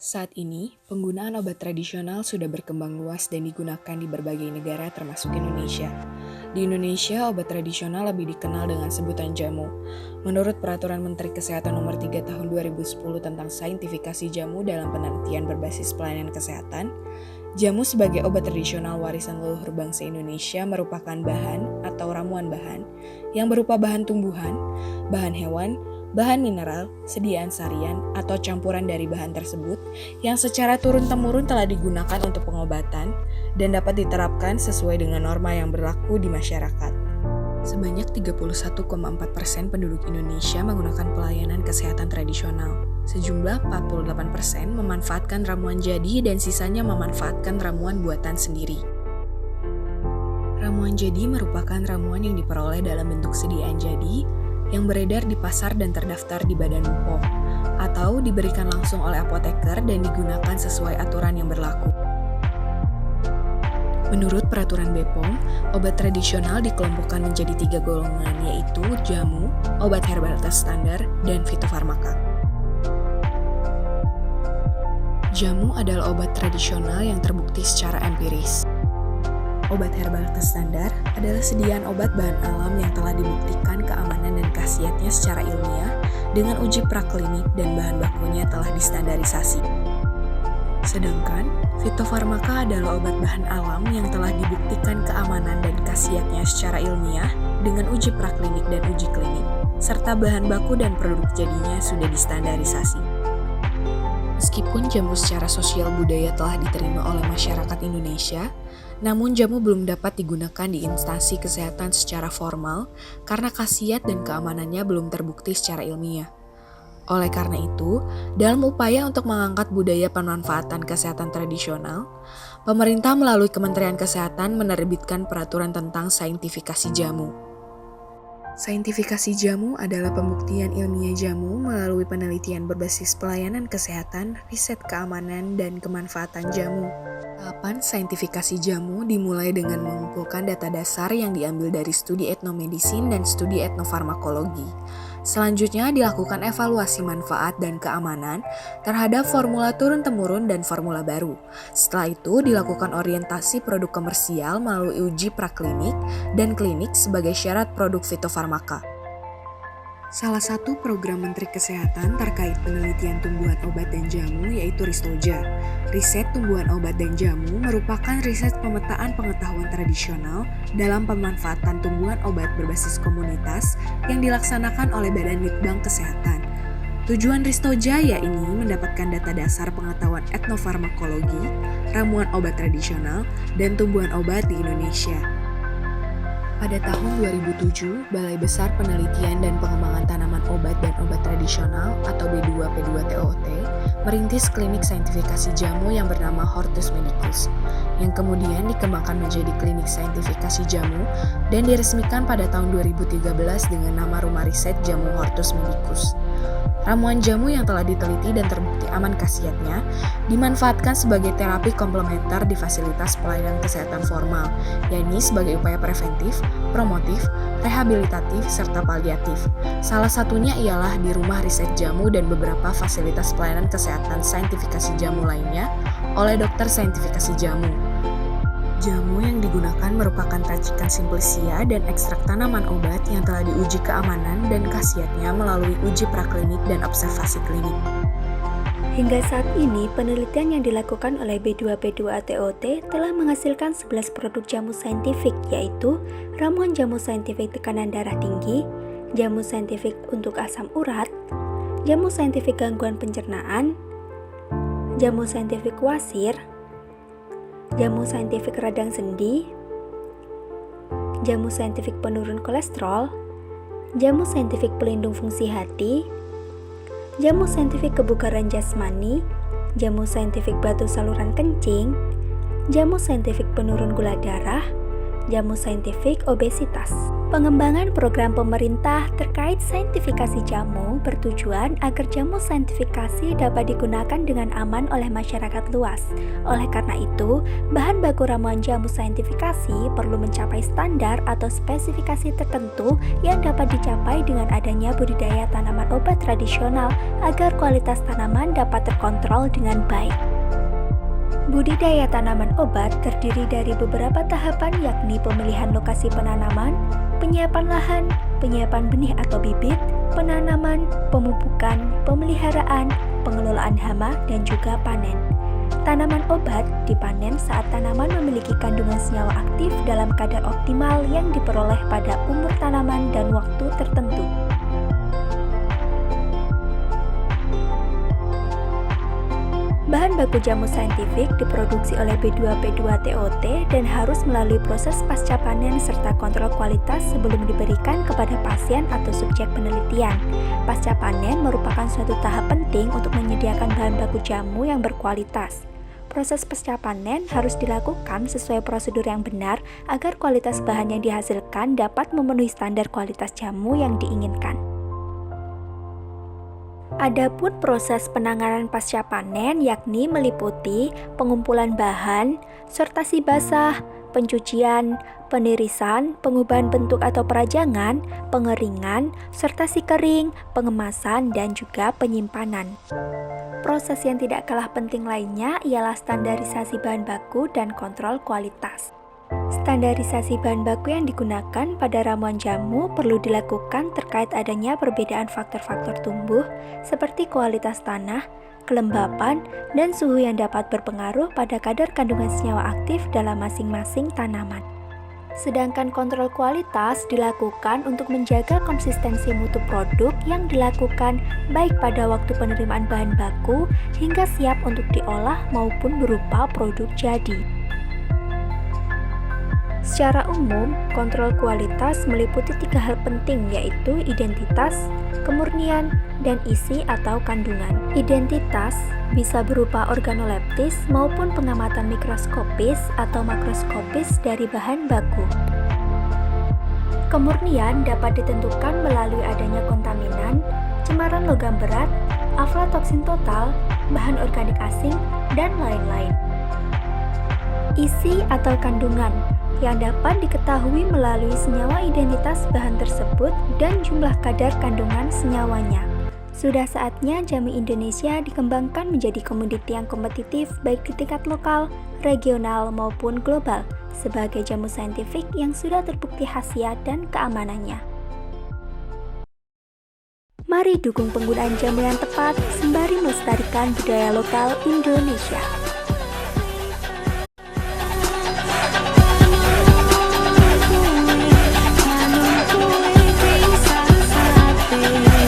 Saat ini, penggunaan obat tradisional sudah berkembang luas dan digunakan di berbagai negara termasuk Indonesia. Di Indonesia, obat tradisional lebih dikenal dengan sebutan jamu. Menurut Peraturan Menteri Kesehatan Nomor 3 Tahun 2010 tentang saintifikasi jamu dalam penelitian berbasis pelayanan kesehatan, jamu sebagai obat tradisional warisan leluhur bangsa Indonesia merupakan bahan atau ramuan bahan yang berupa bahan tumbuhan, bahan hewan, bahan mineral, sediaan sarian, atau campuran dari bahan tersebut yang secara turun-temurun telah digunakan untuk pengobatan dan dapat diterapkan sesuai dengan norma yang berlaku di masyarakat. Sebanyak 31,4% penduduk Indonesia menggunakan pelayanan kesehatan tradisional. Sejumlah 48% memanfaatkan ramuan jadi dan sisanya memanfaatkan ramuan buatan sendiri. Ramuan jadi merupakan ramuan yang diperoleh dalam bentuk sediaan jadi yang beredar di pasar dan terdaftar di Badan POM, atau diberikan langsung oleh apoteker dan digunakan sesuai aturan yang berlaku. Menurut peraturan BPOM, obat tradisional dikelompokkan menjadi 3 golongan, yaitu jamu, obat herbal terstandar, dan fitofarmaka. Jamu adalah obat tradisional yang terbukti secara empiris. Obat herbal terstandar adalah sediaan obat bahan alam yang telah dibuktikan keamanan dan khasiatnya secara ilmiah dengan uji praklinik dan bahan bakunya telah distandarisasi. Sedangkan fitofarmaka adalah obat bahan alam yang telah dibuktikan keamanan dan khasiatnya secara ilmiah dengan uji praklinik dan uji klinik, serta bahan baku dan produk jadinya sudah distandarisasi. Meskipun jamu secara sosial budaya telah diterima oleh masyarakat Indonesia, namun jamu belum dapat digunakan di instansi kesehatan secara formal karena khasiat dan keamanannya belum terbukti secara ilmiah. Oleh karena itu, dalam upaya untuk mengangkat budaya pemanfaatan kesehatan tradisional, pemerintah melalui Kementerian Kesehatan menerbitkan peraturan tentang saintifikasi jamu. Saintifikasi jamu adalah pembuktian ilmiah jamu melalui penelitian berbasis pelayanan kesehatan, riset keamanan, dan kemanfaatan jamu. Tahapan saintifikasi jamu dimulai dengan mengumpulkan data dasar yang diambil dari studi etnomedisin dan studi etnofarmakologi. Selanjutnya dilakukan evaluasi manfaat dan keamanan terhadap formula turun-temurun dan formula baru. Setelah itu dilakukan orientasi produk komersial melalui uji praklinik dan klinik sebagai syarat produk fitofarmaka. Salah satu program Menteri Kesehatan terkait penelitian tumbuhan obat dan jamu yaitu Ristoja. Riset tumbuhan obat dan jamu merupakan riset pemetaan pengetahuan tradisional dalam pemanfaatan tumbuhan obat berbasis komunitas yang dilaksanakan oleh Badan Litbang Kesehatan. Tujuan Ristoja ini mendapatkan data dasar pengetahuan etnofarmakologi, ramuan obat tradisional, dan tumbuhan obat di Indonesia. Pada tahun 2007, Balai Besar Penelitian dan Pengembangan Tanaman Obat dan Obat Tradisional atau B2P2TOT merintis klinik saintifikasi jamu yang bernama Hortus Medicus, yang kemudian dikembangkan menjadi klinik saintifikasi jamu dan diresmikan pada tahun 2013 dengan nama Rumah Riset Jamu Hortus Medicus. Ramuan jamu yang telah diteliti dan terbukti aman khasiatnya dimanfaatkan sebagai terapi komplementer di fasilitas pelayanan kesehatan formal, yakni sebagai upaya preventif, promotif, rehabilitatif, serta paliatif. Salah satunya ialah di rumah riset jamu dan beberapa fasilitas pelayanan kesehatan saintifikasi jamu lainnya oleh dokter saintifikasi jamu. Jamu yang digunakan merupakan racikan simplicia dan ekstrak tanaman obat yang telah diuji keamanan dan khasiatnya melalui uji praklinik dan observasi klinik. Hingga saat ini, penelitian yang dilakukan oleh B2P2TOT telah menghasilkan 11 produk jamu saintifik, yaitu ramuan jamu saintifik tekanan darah tinggi, jamu saintifik untuk asam urat, jamu saintifik gangguan pencernaan, jamu saintifik wasir, jamu saintifik radang sendi, jamu saintifik penurun kolesterol, jamu saintifik pelindung fungsi hati, jamu saintifik kebugaran jasmani, jamu saintifik batu saluran kencing, jamu saintifik penurun gula darah, jamu saintifik obesitas. Pengembangan program pemerintah terkait saintifikasi jamu bertujuan agar jamu saintifikasi dapat digunakan dengan aman oleh masyarakat luas. Oleh karena itu, bahan baku ramuan jamu saintifikasi perlu mencapai standar atau spesifikasi tertentu yang dapat dicapai dengan adanya budidaya tanaman obat tradisional agar kualitas tanaman dapat terkontrol dengan baik. Budidaya tanaman obat terdiri dari beberapa tahapan yakni pemilihan lokasi penanaman, penyiapan lahan, penyiapan benih atau bibit, penanaman, pemupukan, pemeliharaan, pengelolaan hama, dan juga panen. Tanaman obat dipanen saat tanaman memiliki kandungan senyawa aktif dalam kadar optimal yang diperoleh pada umur tanaman dan waktu tertentu. Bahan baku jamu saintifik diproduksi oleh B2P2TOT dan harus melalui proses pasca panen serta kontrol kualitas sebelum diberikan kepada pasien atau subjek penelitian. Pasca panen merupakan suatu tahap penting untuk menyediakan bahan baku jamu yang berkualitas. Proses pasca panen harus dilakukan sesuai prosedur yang benar agar kualitas bahan yang dihasilkan dapat memenuhi standar kualitas jamu yang diinginkan. Adapun proses penanganan pasca panen yakni meliputi pengumpulan bahan, sortasi basah, pencucian, penirisan, pengubahan bentuk atau perajangan, pengeringan, sortasi kering, pengemasan, dan juga penyimpanan. Proses yang tidak kalah penting lainnya ialah standarisasi bahan baku dan kontrol kualitas. Standarisasi bahan baku yang digunakan pada ramuan jamu perlu dilakukan terkait adanya perbedaan faktor-faktor tumbuh seperti kualitas tanah, kelembapan, dan suhu yang dapat berpengaruh pada kadar kandungan senyawa aktif dalam masing-masing tanaman. Sedangkan kontrol kualitas dilakukan untuk menjaga konsistensi mutu produk yang dilakukan baik pada waktu penerimaan bahan baku hingga siap untuk diolah maupun berupa produk jadi. Secara umum, kontrol kualitas meliputi 3 hal penting yaitu identitas, kemurnian, dan isi atau kandungan. Identitas bisa berupa organoleptis maupun pengamatan mikroskopis atau makroskopis dari bahan baku. Kemurnian dapat ditentukan melalui adanya kontaminan, cemaran logam berat, aflatoksin total, bahan organik asing, dan lain-lain. Isi atau kandungan yang dapat diketahui melalui senyawa identitas bahan tersebut dan jumlah kadar kandungan senyawanya. Sudah saatnya jamu Indonesia dikembangkan menjadi komoditi yang kompetitif baik di tingkat lokal, regional, maupun global sebagai jamu saintifik yang sudah terbukti khasiat dan keamanannya. Mari dukung penggunaan jamu yang tepat sembari melestarikan budaya lokal Indonesia. Hãy subscribe cho kênh Ghiền Mì Gõ để không bỏ lỡ